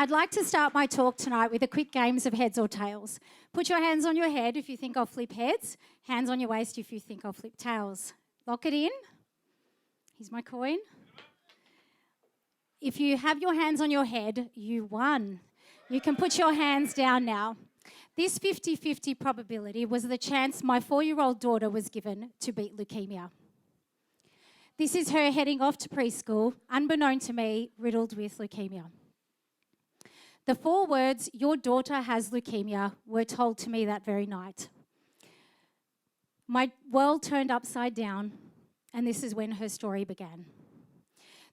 I'd like to start my talk tonight with a quick games of heads or tails. Put your hands on your head if you think I'll flip heads, hands on your waist if you think I'll flip tails. Lock it in. Here's my coin. If you have your hands on your head, you won. You can put your hands down now. This 50-50 probability was the chance my 4-year-old daughter was given to beat leukemia. This is her heading off to preschool, unbeknown to me, riddled with leukemia. The 4 words, "Your daughter has leukemia," were told to me that very night. My world turned upside down, and this is when her story began.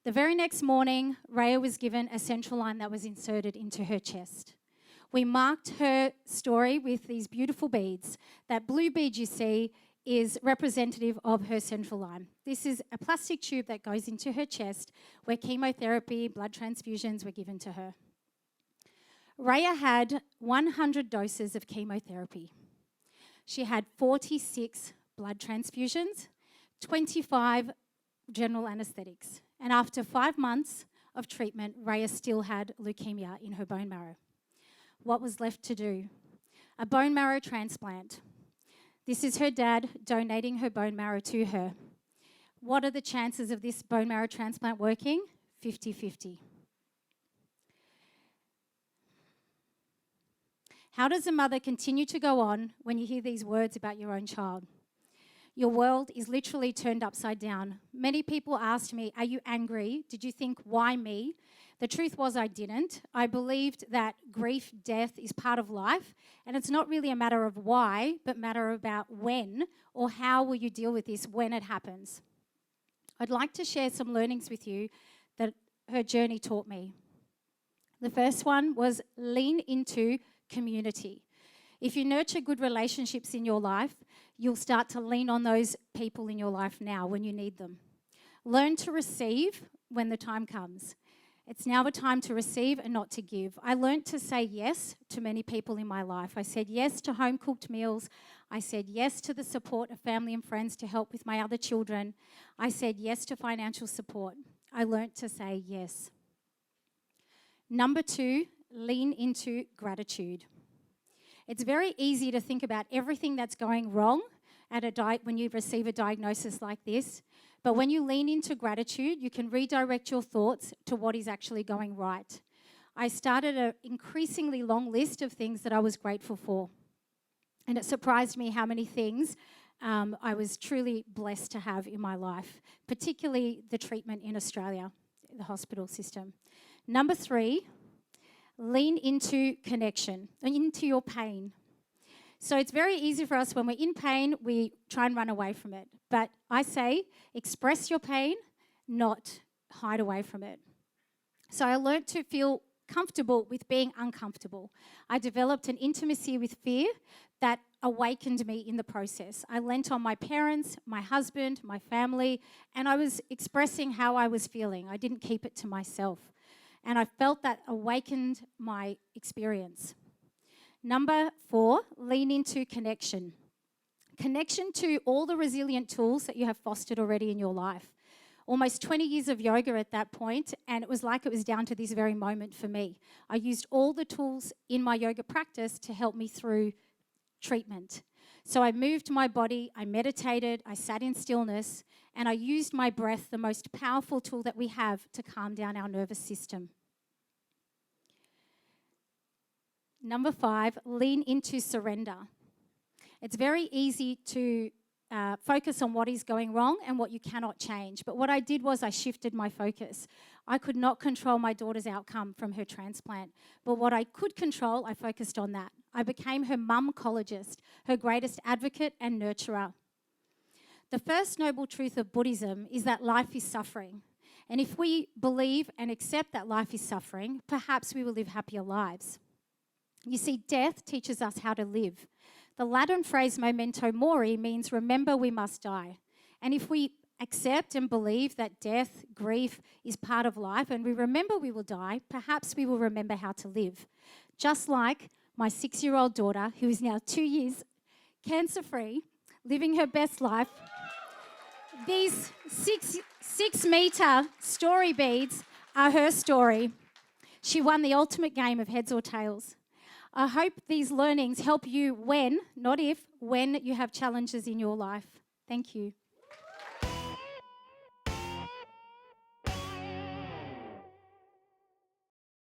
The very next morning, Raya was given a central line that was inserted into her chest. We marked her story with these beautiful beads. That blue bead you see is representative of her central line. This is a plastic tube that goes into her chest where chemotherapy, blood transfusions were given to her. Raya had 100 doses of chemotherapy. She had 46 blood transfusions, 25 general anaesthetics. And after 5 months of treatment, Raya still had leukemia in her bone marrow. What was left to do? A bone marrow transplant. This is her dad donating her bone marrow to her. What are the chances of this bone marrow transplant working? 50-50. How does a mother continue to go on when you hear these words about your own child? Your world is literally turned upside down. Many people asked me, "Are you angry? Did you think, why me?" The truth was I didn't. I believed that grief, death is part of life, and it's not really a matter of why, but matter about when or how will you deal with this when it happens. I'd like to share some learnings with you that her journey taught me. The first one was lean into community. If you nurture good relationships in your life, you'll start to lean on those people in your life now when you need them. Learn to receive when the time comes. It's now a time to receive and not to give. I learned to say yes to many people in my life. I said yes to home-cooked meals. I said yes to the support of family and friends to help with my other children. I said yes to financial support. I learned to say yes. Number 2, lean into gratitude. It's very easy to think about everything that's going wrong when you receive a diagnosis like this. But when you lean into gratitude, you can redirect your thoughts to what is actually going right. I started an increasingly long list of things that I was grateful for. And it surprised me how many things I was truly blessed to have in my life, particularly the treatment in Australia, the hospital system. Number 3, lean into connection, into your pain. So it's very easy for us when we're in pain, we try and run away from it. But I say, express your pain, not hide away from it. So I learned to feel comfortable with being uncomfortable. I developed an intimacy with fear that awakened me in the process. I lent on my parents, my husband, my family, and I was expressing how I was feeling. I didn't keep it to myself. And I felt that awakened my experience. Number 4, lean into connection. Connection to all the resilient tools that you have fostered already in your life. Almost 20 years of yoga at that point, and it was like it was down to this very moment for me. I used all the tools in my yoga practice to help me through treatment. So I moved my body, I meditated, I sat in stillness, and I used my breath, the most powerful tool that we have to calm down our nervous system. Number 5, lean into surrender. It's very easy to focus on what is going wrong and what you cannot change. But what I did was I shifted my focus. I could not control my daughter's outcome from her transplant. But what I could control, I focused on that. I became her mumcologist, her greatest advocate and nurturer. The first noble truth of Buddhism is that life is suffering. And if we believe and accept that life is suffering, perhaps we will live happier lives. You see, death teaches us how to live. The Latin phrase memento mori means remember we must die. And if we accept and believe that death, grief is part of life and we remember we will die, perhaps we will remember how to live. Just like my 6-year-old daughter, who is now 2 years cancer-free, living her best life. These 6-meter story beads are her story. She won the ultimate game of heads or tails. I hope these learnings help you when, not if, when you have challenges in your life. Thank you.